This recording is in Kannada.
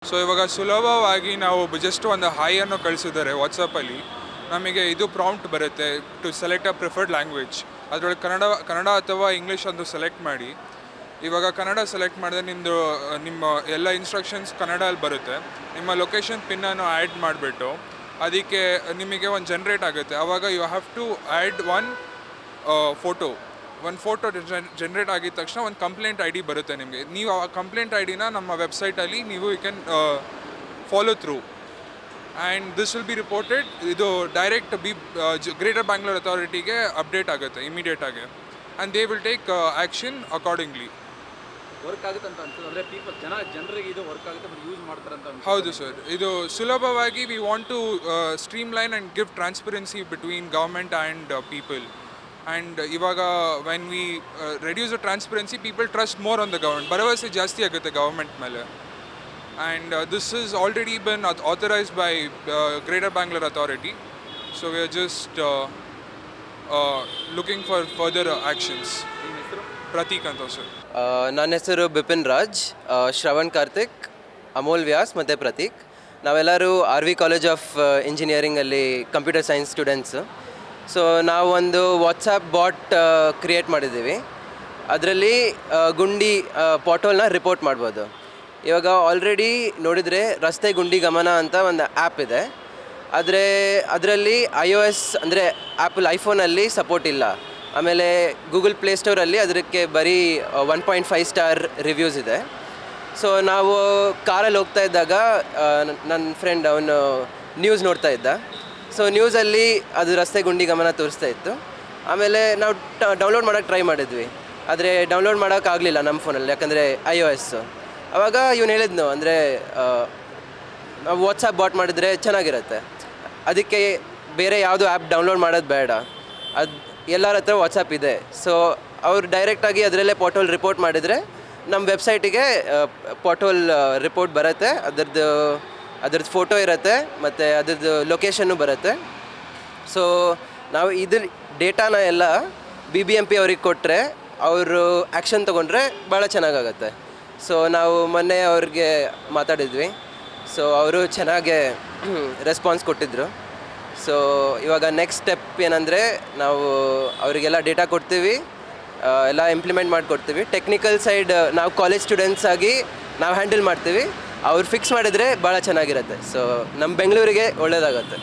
ಸೊ ಇವಾಗ ಸುಲಭವಾಗಿ ನಾವು ಜಸ್ಟ್ ಒಂದು ಹಾಯ್ ಅನ್ನು ಕಳಿಸಿದರೆ ವಾಟ್ಸಪ್ಪಲ್ಲಿ ನಮಗೆ ಇದು ಪ್ರಾಂಪ್ಟ್ ಬರುತ್ತೆ to select a preferred language. ಅದರೊಳಗೆ ಕನ್ನಡ ಅಥವಾ ಇಂಗ್ಲೀಷ್ ಒಂದು ಸೆಲೆಕ್ಟ್ ಮಾಡಿ. ಇವಾಗ ಕನ್ನಡ ಸೆಲೆಕ್ಟ್ ಮಾಡಿದ್ರೆ ನಿಮ್ಮ ಎಲ್ಲ ಇನ್ಸ್ಟ್ರಕ್ಷನ್ಸ್ ಕನ್ನಡಲ್ಲಿ ಬರುತ್ತೆ. ನಿಮ್ಮ ಲೊಕೇಶನ್ ಪಿನ್ನನ್ನು ಆ್ಯಡ್ ಮಾಡಿಬಿಟ್ಟು ಅದಕ್ಕೆ ನಿಮಗೆ ಒಂದು ಜನ್ರೇಟ್ ಆಗುತ್ತೆ. ಆವಾಗ ಯು ಹ್ಯಾವ್ ಟು ಆ್ಯಡ್ ಒಂದು ಫೋಟೋ ಜನ್ರೇಟ್ ಆಗಿದ ತಕ್ಷಣ ಒಂದು ಕಂಪ್ಲೇಂಟ್ ಐ ಡಿ ಬರುತ್ತೆ ನಿಮಗೆ. ನೀವು ಆ ಕಂಪ್ಲೇಂಟ್ ಐ ಡಿನ ನಮ್ಮ ವೆಬ್ಸೈಟಲ್ಲಿ ನೀವು you can follow through and this will be reported. ಇದು ಡೈರೆಕ್ಟ್ ಗ್ರೇಟರ್ ಬ್ಯಾಂಗ್ಳೂರ್ ಅಥಾರಿಟಿಗೆ ಅಪ್ಡೇಟ್ ಆಗುತ್ತೆ ಇಮಿಡಿಯೇಟಾಗಿ and they will take action accordingly. Work ಆಗುತ್ತೆ ಅಂತ ಅನ್ಸುತ್ತೆ. ಅಂದರೆ ಜನರಿಗೆ ಇದು ವರ್ಕ್ ಆಗುತ್ತೆ ಮತ್ತು ಯೂಸ್ ಮಾಡ್ತಾರೆ ಅಂತ ಅನ್ಸುತ್ತೆ. ಹೌದು ಸರ್, ಇದು ಸುಲಭವಾಗಿ we want to streamline and give transparency between government and people. And ಇವಾಗ when we reduce the transparency people trust more on the government. ಭರವಸೆ ಜಾಸ್ತಿ ಆಗುತ್ತೆ ಗೌರ್ಮೆಂಟ್ ಮೇಲೆ. And this is already been authorised by greater Bangalore authority. So we are just looking for further actions. ನಿಮ್ಮ ಹೆಸರು? ಪ್ರತೀಕ್ ಅಂತ ಸರ್. ನನ್ನ ಹೆಸರು ಬಿಪಿನ್ ರಾಜ್, ಶ್ರವಣ್ ಕಾರ್ತಿಕ್, ಅಮೋಲ್ ವ್ಯಾಸ್ ಮತ್ತು ಪ್ರತೀಕ್. ನಾವೆಲ್ಲರೂ RV ಕಾಲೇಜ್ ಆಫ್ ಇಂಜಿನಿಯರಿಂಗಲ್ಲಿ ಕಂಪ್ಯೂಟರ್ ಸೈನ್ಸ್ ಸ್ಟೂಡೆಂಟ್ಸು. ಸೊ ನಾವು ಒಂದು ವಾಟ್ಸಪ್ ಬಾಟ್ ಕ್ರಿಯೇಟ್ ಮಾಡಿದ್ದೀವಿ. ಅದರಲ್ಲಿ ಗುಂಡಿ ಪಾಟೋಲ್ನ ರಿಪೋರ್ಟ್ ಮಾಡ್ಬೋದು. ಇವಾಗ ಆಲ್ರೆಡಿ ನೋಡಿದರೆ ರಸ್ತೆ ಗುಂಡಿ ಗಮನ ಅಂತ ಒಂದು ಆ್ಯಪ್ ಇದೆ. ಅದರಲ್ಲಿ iOS ಅಂದರೆ ಆ್ಯಪಲ್ ಐಫೋನಲ್ಲಿ ಸಪೋರ್ಟ್ ಇಲ್ಲ. ಆಮೇಲೆ ಗೂಗಲ್ ಪ್ಲೇಸ್ಟೋರಲ್ಲಿ ಅದಕ್ಕೆ ಬರೀ 1.5 ಸ್ಟಾರ್ ರಿವ್ಯೂಸ್ ಇದೆ. ಸೊ ನಾವು ಕಾರಲ್ಲಿ ಹೋಗ್ತಾ ಇದ್ದಾಗ ನನ್ನ ಫ್ರೆಂಡ್ ಅವನು ನ್ಯೂಸ್ ನೋಡ್ತಾ ಇದ್ದ. ಸೊ ನ್ಯೂಸಲ್ಲಿ ಅದು ರಸ್ತೆ ಗುಂಡಿ ಗಮನ ತೋರಿಸ್ತಾ ಇತ್ತು. ಆಮೇಲೆ ನಾವು ಡೌನ್ಲೋಡ್ ಮಾಡೋಕ್ಕೆ ಟ್ರೈ ಮಾಡಿದ್ವಿ, ಆದರೆ ಡೌನ್ಲೋಡ್ ಮಾಡೋಕ್ಕಾಗಲಿಲ್ಲ ನಮ್ಮ ಫೋನಲ್ಲಿ, ಯಾಕಂದರೆ iOS. ಆವಾಗ ಇವನು ಹೇಳಿದ್ನು, ಅಂದರೆ ನಾವು ವಾಟ್ಸಪ್ ಬಾಟ್ ಮಾಡಿದರೆ ಚೆನ್ನಾಗಿರುತ್ತೆ, ಅದಕ್ಕೆ ಬೇರೆ ಯಾವುದೋ ಆ್ಯಪ್ ಡೌನ್ಲೋಡ್ ಮಾಡೋದು ಬೇಡ, ಅದು ಎಲ್ಲರ ಹತ್ರ ವಾಟ್ಸಪ್ ಇದೆ. ಸೊ ಅವ್ರು ಡೈರೆಕ್ಟಾಗಿ ಅದರಲ್ಲೇ ಪಾಟೋಲ್ ರಿಪೋರ್ಟ್ ಮಾಡಿದರೆ ನಮ್ಮ ವೆಬ್ಸೈಟಿಗೆ ಪಾಟೋಲ್ ರಿಪೋರ್ಟ್ ಬರುತ್ತೆ. ಅದ್ರದ್ದು ಫೋಟೋ ಇರುತ್ತೆ ಮತ್ತು ಅದ್ರದ್ದು ಲೊಕೇಶನ್ನು ಬರುತ್ತೆ. ಸೊ ನಾವು ಇದ್ರ ಡೇಟಾನ ಎಲ್ಲ BBMP ಅವ್ರಿಗೆ ಕೊಟ್ಟರೆ ಅವರು ಆ್ಯಕ್ಷನ್ ತೊಗೊಂಡ್ರೆ ಭಾಳ ಚೆನ್ನಾಗಾಗತ್ತೆ. ಸೊ ನಾವು ಮೊನ್ನೆ ಅವ್ರಿಗೆ ಮಾತಾಡಿದ್ವಿ. ಸೊ ಅವರು ಚೆನ್ನಾಗೇ ರೆಸ್ಪಾನ್ಸ್ ಕೊಟ್ಟಿದ್ದರು. ಸೊ ಇವಾಗ ನೆಕ್ಸ್ಟ್ ಸ್ಟೆಪ್ ಏನಂದರೆ ನಾವು ಅವರಿಗೆಲ್ಲ ಡೇಟಾ ಕೊಡ್ತೀವಿ, ಎಲ್ಲ ಇಂಪ್ಲಿಮೆಂಟ್ ಮಾಡಿಕೊಡ್ತೀವಿ. ಟೆಕ್ನಿಕಲ್ ಸೈಡ್ ನಾವು ಕಾಲೇಜ್ ಸ್ಟೂಡೆಂಟ್ಸ್ ಆಗಿ ನಾವು ಹ್ಯಾಂಡಲ್ ಮಾಡ್ತೀವಿ. ಅವ್ರು ಫಿಕ್ಸ್ ಮಾಡಿದರೆ ಭಾಳ ಚೆನ್ನಾಗಿರುತ್ತೆ. ಸೊ ನಮ್ಮ ಬೆಂಗಳೂರಿಗೆ ಒಳ್ಳೆಯದಾಗತ್ತೆ.